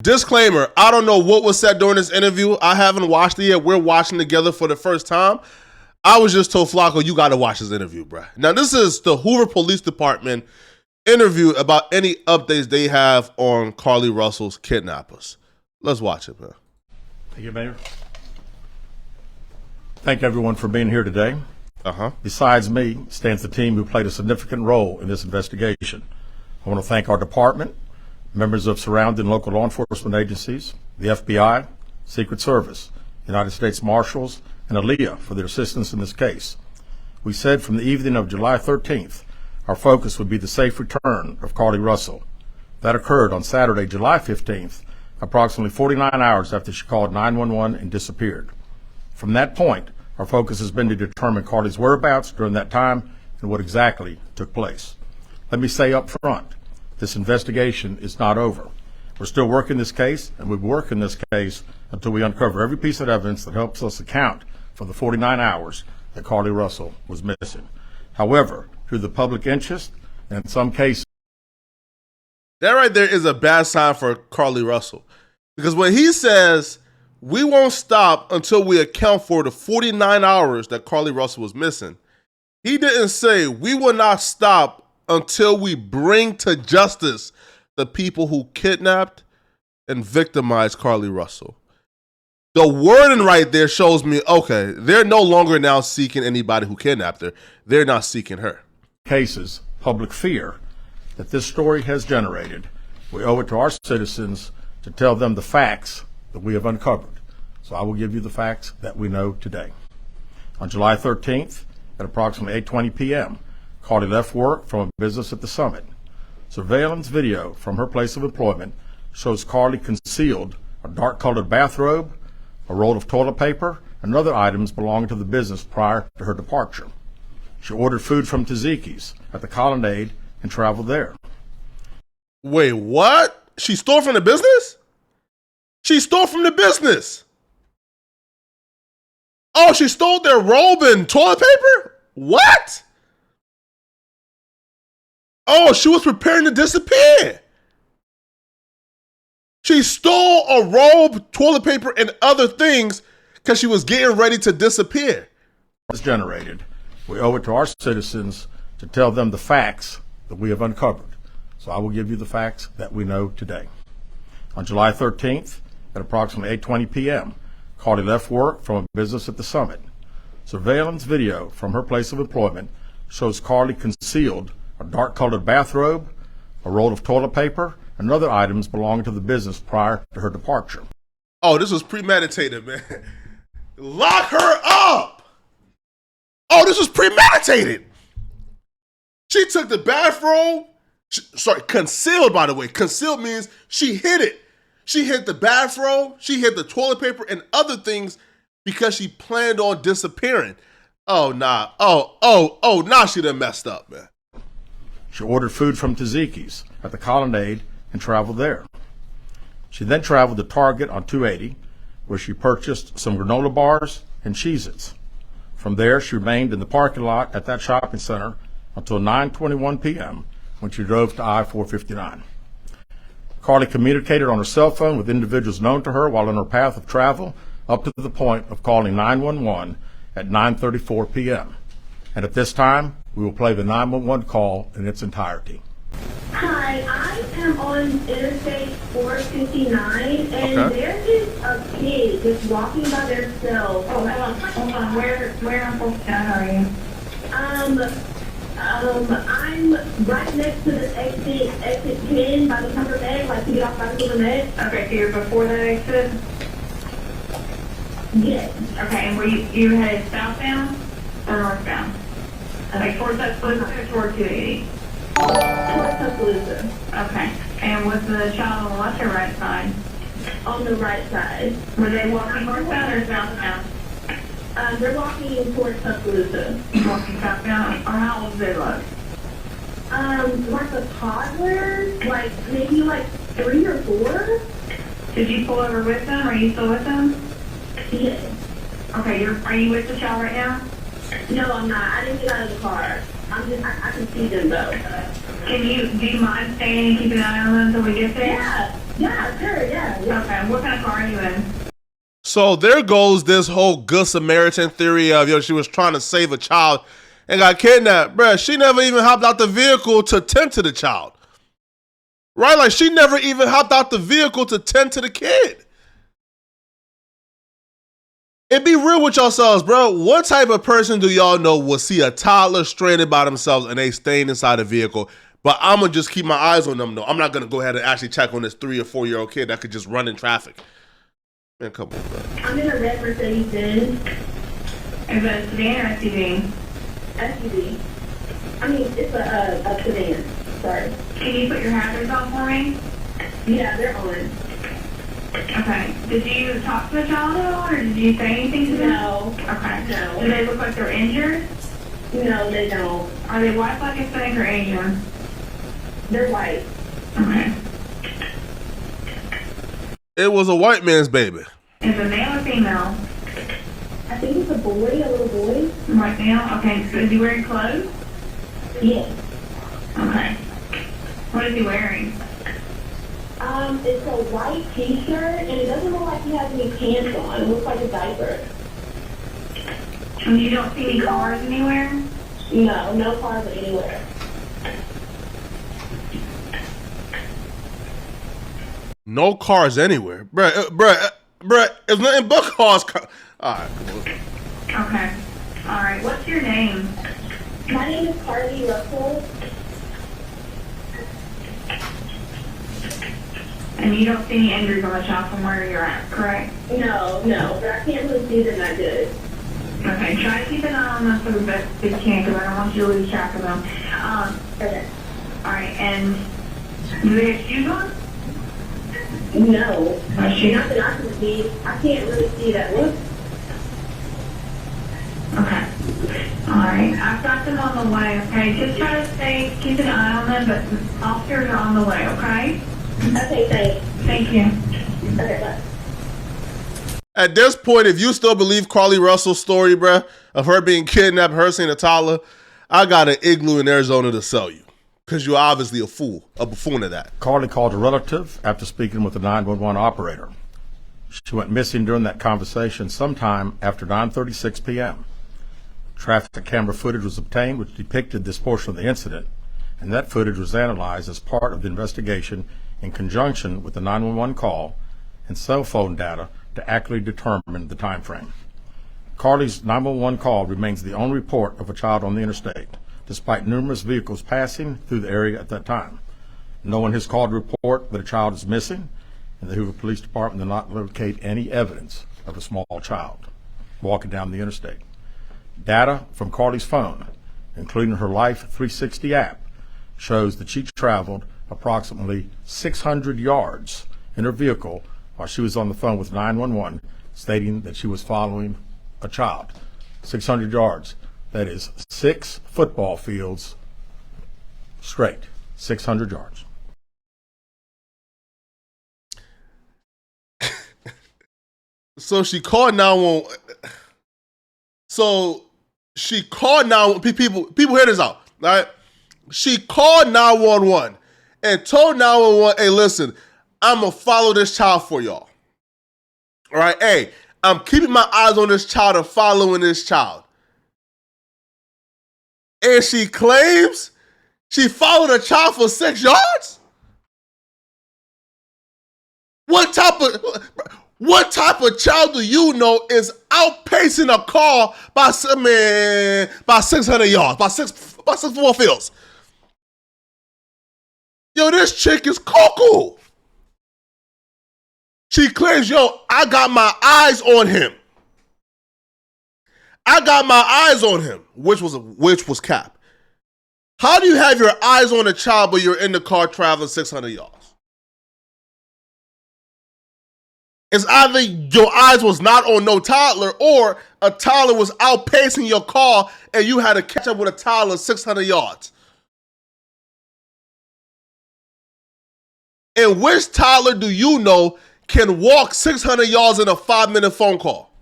Disclaimer, I don't know what was said during this interview. I haven't watched it yet. We're watching together for the first time. I was just told, Flacco, you got to watch this interview, bro. Now, this is the Hoover Police Department interview about any updates they have on Carlee Russell's kidnappers. Let's watch it, man. Thank you, Mayor. Thank everyone for being here today. Besides me stands the team who played a significant role in this investigation. I want to thank our department, members of surrounding local law enforcement agencies, the FBI, Secret Service, United States Marshals, and ALEA for their assistance in this case. We said from the evening of July 13th, our focus would be the safe return of Carlee Russell. That occurred on Saturday, July 15th, approximately 49 hours after she called 911 and disappeared. From that point, our focus has been to determine Carlee's whereabouts during that time and what exactly took place. Let me say up front, this investigation is not over. We're still working this case, and we'll work in this case until we uncover every piece of evidence that helps us account for the 49 hours that Carlee Russell was missing. However, through the public interest, and in some cases, that right there is a bad sign for Carlee Russell. Because when he says, we won't stop until we account for the 49 hours that Carlee Russell was missing, he didn't say, we will not stop until we bring to justice the people who kidnapped and victimized Carlee Russell. The wording right there shows me, okay, they're no longer now seeking anybody who kidnapped her. They're not seeking her. Cases, public fear that this story has generated, we owe it to our citizens to tell them the facts that we have uncovered. So I will give you the facts that we know today. On July 13th, at approximately 8:20 p.m., Carlee left work from a business at the Summit. Surveillance video from her place of employment shows Carlee concealed a dark-colored bathrobe, a roll of toilet paper, and other items belonging to the business prior to her departure. She ordered food from Tzatziki's at the Colonnade and traveled there. Wait, what? She stole from the business? She stole from the business. Oh, she stole their robe and toilet paper? What? Oh, she was preparing to disappear. She stole a robe, toilet paper, and other things because she was getting ready to disappear. It's generated. We owe it to our citizens to tell them the facts that we have uncovered. So I will give you the facts that we know today. On July 13th, at approximately 8:20 p.m., Carlee left work from a business at the Summit. Surveillance video from her place of employment shows Carlee concealed a dark-colored bathrobe, a roll of toilet paper, and other items belonging to the business prior to her departure. Oh, this was premeditated, man. Lock her up! Oh, this was premeditated! She took the bathrobe, concealed, by the way. Concealed means she hid it. She hid the bathrobe, she hid the toilet paper, and other things because she planned on disappearing. Oh, nah. Nah, she done messed up, man. She ordered food from Tzatziki's at the Colonnade and traveled there. She then traveled to Target on 280, where she purchased some granola bars and Cheez-Its. From there, she remained in the parking lot at that shopping center until 9:21 p.m. when she drove to I-459. Carlee communicated on her cell phone with individuals known to her while on her path of travel up to the point of calling 911 at 9:34 p.m. And at this time, we will play the 911 call in its entirety. Hi, I am on Interstate 459, and there is a pig just walking by themselves. Oh, hold on. Where are you? I'm right next to the exit 10 by the Hoover Med, like to get off by the Hoover Med. Okay, so you're before that exit? Yes. Okay, and were you headed southbound or northbound? Like towards that or toward 280? Towards Tuscaloosa. Okay, and was the child on the left or right side? On the right side. Were they walking northbound or southbound? They're walking towards Tuscaloosa. Walking southbound, or how old do they look? Like a toddler, like maybe like 3 or 4. Did you pull over with them? Are you still with them? Yes. Okay, are you with the child right now? No, I'm not. I didn't get out of the car. I can see them though. Do you mind staying and keeping an eye on them until we get there? Yeah. Yeah, sure, yeah. Okay, what kind of car are you in? So there goes this whole Good Samaritan theory of, she was trying to save a child and got kidnapped. Bruh, she never even hopped out the vehicle to tend to the child. Right? Like, she never even hopped out the vehicle to tend to the kid. And be real with yourselves, bro. What type of person do y'all know will see a toddler stranded by themselves and they staying inside the vehicle? But I'm going to just keep my eyes on them, though. I'm not going to go ahead and actually check on this 3 or 4-year-old kid that could just run in traffic. Man, come on, bro. I'm in a red Mercedes-Benz. Is it a sedan or SUV? SUV. I mean, it's a sedan. Sorry. Can you put your hazards on for me? Yeah, they're on. Okay. Did you talk to the child at all, or did you say anything to them? No. Okay. No. Do they look like they're injured? No, they don't. Are they white, black, Hispanic, or Asian? They're white. Okay. It was a white man's baby. Is it male or female? I think it's a boy, a little boy. White male? Okay. So is he wearing clothes? Yes. Okay. What is he wearing? It's a white t-shirt, and it doesn't look like he has any pants on. It looks like a diaper. And you don't see any cars anywhere? No, no cars anywhere. No cars anywhere. Bruh, it's nothing but cars. All right, come on. Okay. All right. What's your name? My name is Carlee Russell. And you don't see any injuries on the child from where you're at, correct? No, but I can't really see them that good. Okay. Try to keep an eye on them for the best that you can, because I don't want you to lose track of them. Okay. All right. And do they have shoes on? No. Shoes? Not that I can see. I can't really see that look. Okay. All right. I've got them on the way, okay? Just try to keep an eye on them, but officers are on the way, okay? Okay, thanks. Thank you. Okay, bye. At this point, if you still believe Carlee Russell's story, bruh, of her being kidnapped, her seeing a toddler, I got an igloo in Arizona to sell you. Because you're obviously a buffoon of that. Carlee called a relative after speaking with the 911 operator. She went missing during that conversation sometime after 9:36 p.m. Traffic camera footage was obtained which depicted this portion of the incident, and that footage was analyzed as part of the investigation in conjunction with the 911 call and cell phone data to accurately determine the time frame. Carlee's 911 call remains the only report of a child on the interstate, despite numerous vehicles passing through the area at that time. No one has called to report that a child is missing, and the Hoover Police Department did not locate any evidence of a small child walking down the interstate. Data from Carlee's phone, including her Life 360 app, shows that she traveled approximately 600 yards in her vehicle while she was on the phone with 911, stating that she was following a child. 600 yards. That is 6 football fields straight. 600 yards. So she called 911. So she called 911. People hear this out, right? She called 911 and told 911, hey, listen, I'm going to follow this child for y'all. All right? Hey, I'm keeping my eyes on this child and following this child. And she claims she followed a child for 6 yards? What type of child do you know is outpacing a car by 600 yards, by six football fields? Yo, this chick is cuckoo. She claims, yo, I got my eyes on him. I got my eyes on him, which was cap. How do you have your eyes on a child but you're in the car traveling 600 yards? It's either your eyes was not on no toddler or a toddler was outpacing your car and you had to catch up with a toddler 600 yards. And which toddler do you know can walk 600 yards in a 5-minute phone call?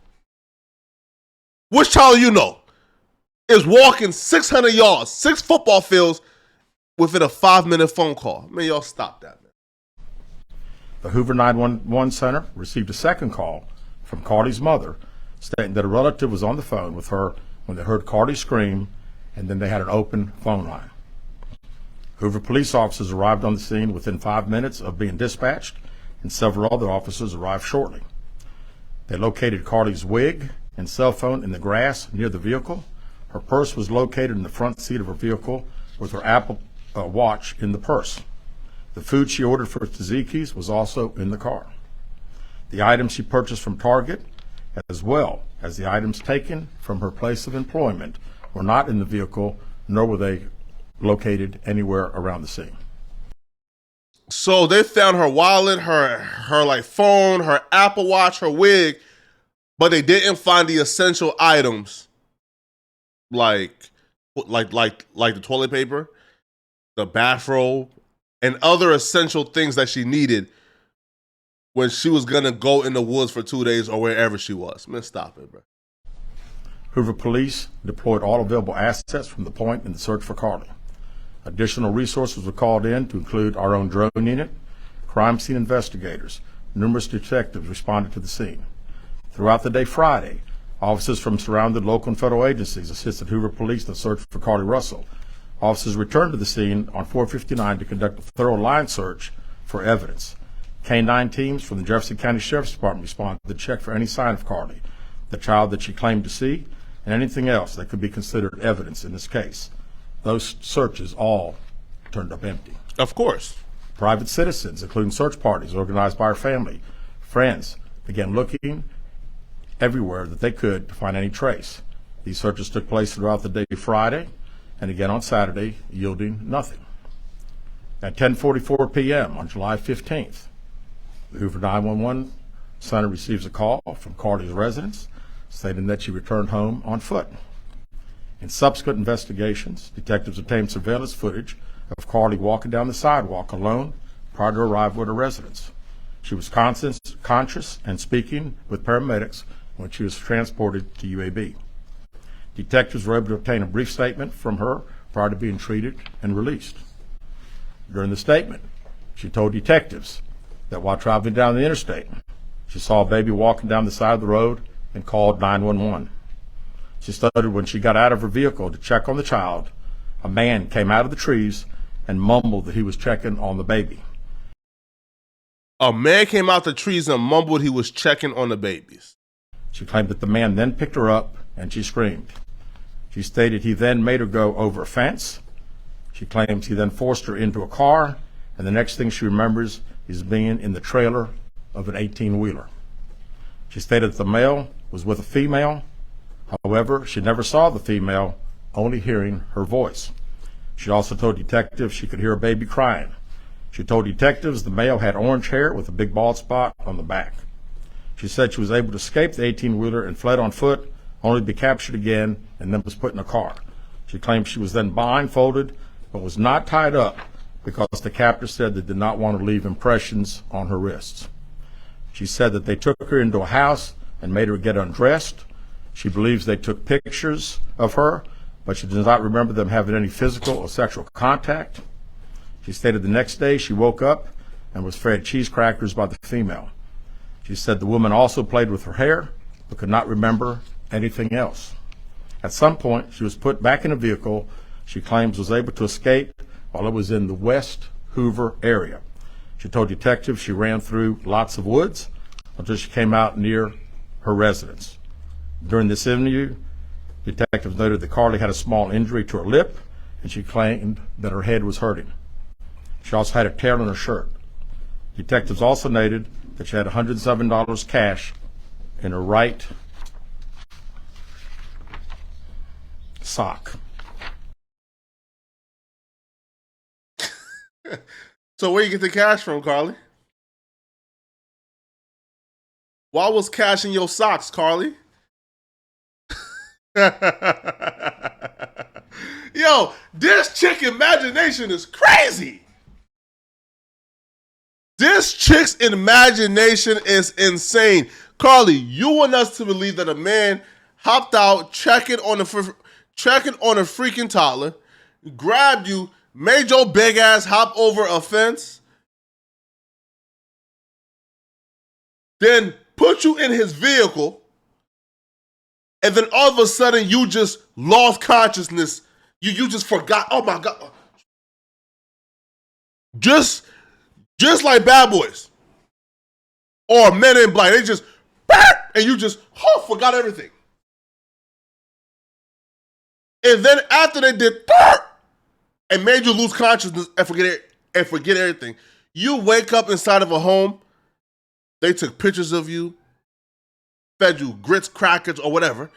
Which child you know is walking 600 yards, 6 football fields within a 5-minute phone call? Man, y'all stop that, man. The Hoover 911 center received a second call from Carlee's mother stating that a relative was on the phone with her when they heard Carlee scream, and then they had an open phone line. Hoover police officers arrived on the scene within 5 minutes of being dispatched, and several other officers arrived shortly. They located Carlee's wig and cell phone in the grass near the vehicle. Her purse was located in the front seat of her vehicle with her Apple Watch in the purse. The food she ordered for tzatziki's was also in the car. The items she purchased from Target, as well as the items taken from her place of employment, were not in the vehicle, nor were they located anywhere around the scene. So they found her wallet, her like phone, her Apple Watch, her wig, but they didn't find the essential items like the toilet paper, the bathrobe, and other essential things that she needed when she was gonna go in the woods for 2 days or wherever she was. Man, stop it, bro. Hoover police deployed all available assets from the point in the search for Carlee. Additional resources were called in to include our own drone unit, crime scene investigators. Numerous detectives responded to the scene. Throughout the day Friday, officers from surrounding local and federal agencies assisted Hoover police in the search for Carlee Russell. Officers returned to the scene on 459 to conduct a thorough line search for evidence. K-9 teams from the Jefferson County Sheriff's Department responded to check for any sign of Carlee, the child that she claimed to see, and anything else that could be considered evidence in this case. Those searches all turned up empty. Of course. Private citizens, including search parties organized by her family, friends, began looking everywhere that they could to find any trace. These searches took place throughout the day Friday and again on Saturday, yielding nothing. At 10:44 p.m. on July 15th, the Hoover 911 center receives a call from Carlee's residence stating that she returned home on foot. In subsequent investigations, detectives obtained surveillance footage of Carlee walking down the sidewalk alone prior to her arrival at her residence. She was conscious and speaking with paramedics when she was transported to UAB. Detectives were able to obtain a brief statement from her prior to being treated and released. During the statement, she told detectives that while traveling down the interstate, she saw a baby walking down the side of the road and called 911. She stated when she got out of her vehicle to check on the child, a man came out of the trees and mumbled that he was checking on the baby. A man came out the trees and mumbled he was checking on the babies. She claimed that the man then picked her up and she screamed. She stated he then made her go over a fence. She claims he then forced her into a car, and the next thing she remembers is being in the trailer of an 18-wheeler. She stated that the male was with a female. However, she never saw the female, only hearing her voice. She also told detectives she could hear a baby crying. She told detectives the male had orange hair with a big bald spot on the back. She said she was able to escape the 18-wheeler and fled on foot, only to be captured again and then was put in a car. She claimed she was then blindfolded but was not tied up because the captor said they did not want to leave impressions on her wrists. She said that they took her into a house and made her get undressed. She believes they took pictures of her, but she does not remember them having any physical or sexual contact. She stated the next day she woke up and was fed cheese crackers by the female. She said the woman also played with her hair, but could not remember anything else. At some point, she was put back in a vehicle she claims was able to escape while it was in the West Hoover area. She told detectives she ran through lots of woods until she came out near her residence. During this interview, detectives noted that Carlee had a small injury to her lip, and she claimed that her head was hurting. She also had a tear in her shirt. Detectives also noted that she had $107 cash in her right sock. So where you get the cash from, Carlee? Why was cash in your socks, Carlee? Yo, this chick imagination is crazy. This chick's imagination is insane. Carlee, you want us to believe that a man hopped out checking on a freaking toddler, grabbed you, made your big ass hop over a fence, then put you in his vehicle, and then all of a sudden you just lost consciousness. You just forgot. Oh my God. Just like Bad Boys or Men in Black. They just, and you just forgot everything. And then after they did and made you lose consciousness and forget everything, you wake up inside of a home. They took pictures of you, fed you grits, crackers, or whatever.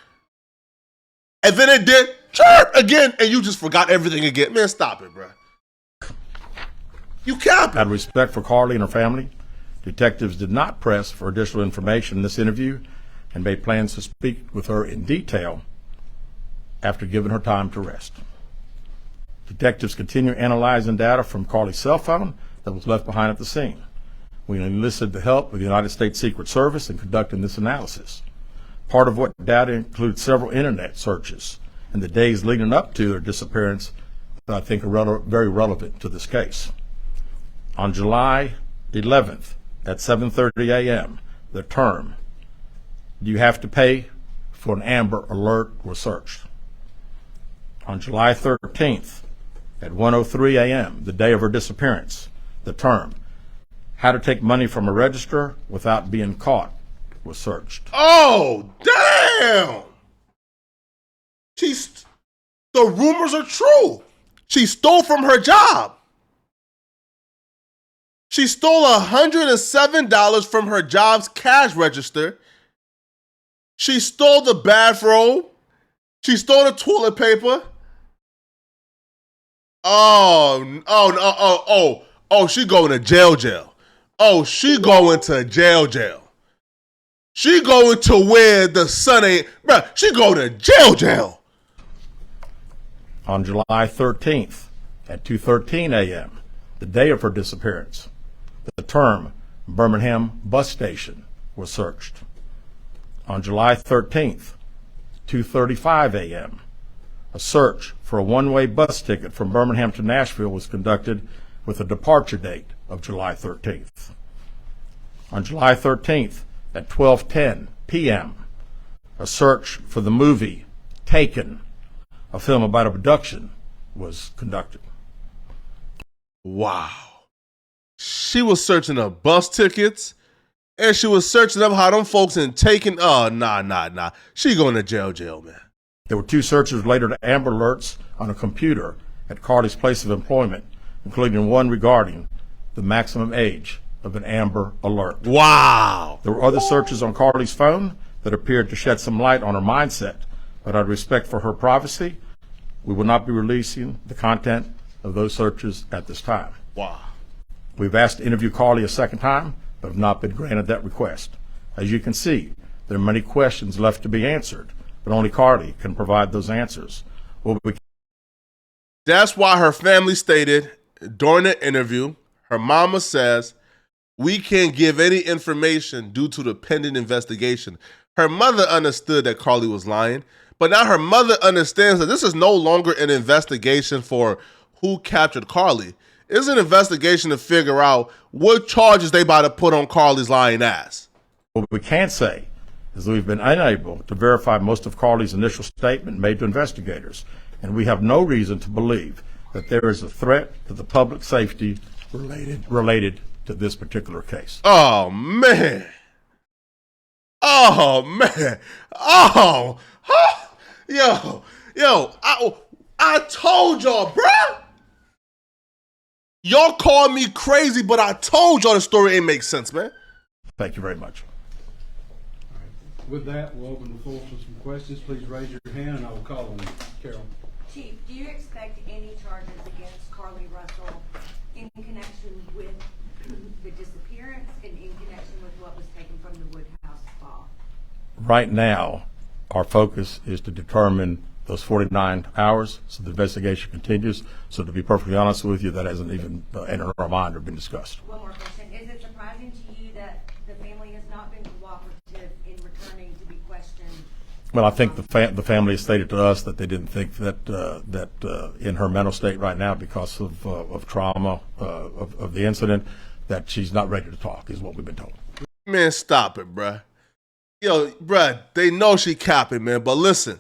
And then it did again, and you just forgot everything again. Man, stop it, bro. You can't. Out of respect for Carlee and her family, detectives did not press for additional information in this interview and made plans to speak with her in detail after giving her time to rest. Detectives continue analyzing data from Carlee's cell phone that was left behind at the scene. We enlisted the help of the United States Secret Service in conducting this analysis. Part of what data includes several internet searches in the days leading up to her disappearance that I think are very relevant to this case. On July 11th at 7:30 a.m., the term, "Do you have to pay for an Amber Alert?" was searched. On July 13th at 1:03 a.m., the day of her disappearance, the term, "How to take money from a register without being caught," was searched. Oh, damn! The rumors are true. She stole from her job. She stole $107 from her job's cash register. She stole the bathrobe. She stole the toilet paper. Oh, she going to jail. Oh, she going to jail. She going to where the sun ain't, bruh, she going to jail. On July 13th at 2:13 a.m., the day of her disappearance, the term Birmingham bus station was searched. On July 13th, 2:35 a.m., a search for a one-way bus ticket from Birmingham to Nashville was conducted with a departure date of July 13th. On July 13th at 12:10 p.m., a search for the movie Taken, a film about abduction, was conducted. Wow. She was searching up bus tickets, and she was searching up how them folks in Taken. Oh, nah. She going to jail, man. There were two searches related to Amber Alerts on a computer at Carlee's place of employment, including one regarding the maximum age of an Amber Alert. Wow. There were other searches on Carlee's phone that appeared to shed some light on her mindset, but out of respect for her privacy, we will not be releasing the content of those searches at this time. Wow. We've asked to interview Carlee a second time, but have not been granted that request. As you can see, there are many questions left to be answered, but only Carlee can provide those answers. That's why her family stated during the interview, her mama says, "We can't give any information due to the pending investigation." Her mother understood that Carlee was lying, but now her mother understands that this is no longer an investigation for who captured Carlee. It's an investigation to figure out what charges they about to put on Carlee's lying ass. What we can't say is that we've been unable to verify most of Carlee's initial statement made to investigators, and we have no reason to believe that there is a threat to the public safety related to this particular case. Oh, man. Yo, I told y'all, bruh. Y'all called me crazy, but I told y'all the story ain't make sense, man. Thank you very much. With that, we'll open the floor for some questions. Please raise your hand and I will call on you. Carol. Chief, do you expect any charges against Carlee Russell in connection with the disappearance and in connection with what was taken from the Woodhouse spa? Right now, our focus is to determine those 49 hours, so the investigation continues. So to be perfectly honest with you, that hasn't even entered our mind or been discussed. One more question. Is it surprising to you that the family has not been cooperative in returning to be questioned? Well, I think the family has stated to us that they didn't think that in her mental state right now, because of trauma of the incident, that she's not ready to talk, is what we've been told. Man, stop it, bruh. Yo, bruh, they know she capping, man. But listen,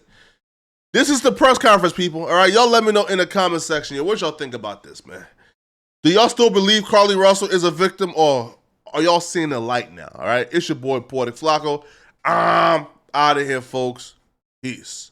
this is the press conference, people. All right, y'all let me know in the comment section. Yo, what y'all think about this, man? Do y'all still believe Carlee Russell is a victim, or are y'all seeing the light now? All right, it's your boy, Poetic Flacco. I'm out of here, folks. Peace.